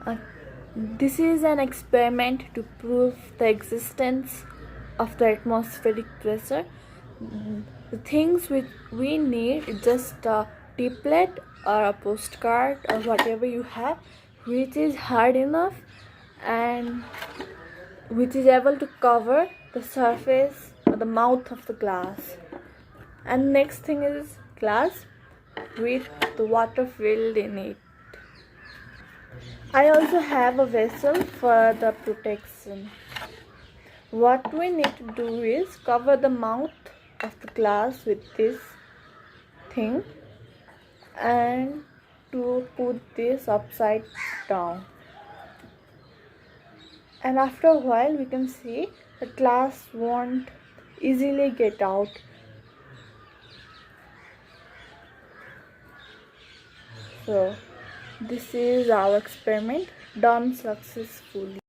Uh, this is an experiment to prove the existence of the atmospheric pressure. The things which we need is just a template or a postcard or whatever you have, which is hard enough and which is able to cover the surface or the mouth of the glass. And next thing is glass with the water filled in it. I also have a vessel for the protection. What we need to do is cover the mouth of the glass with this thing and to put this upside down. And after a while we can see the glass won't easily get out. So this is our experiment done successfully.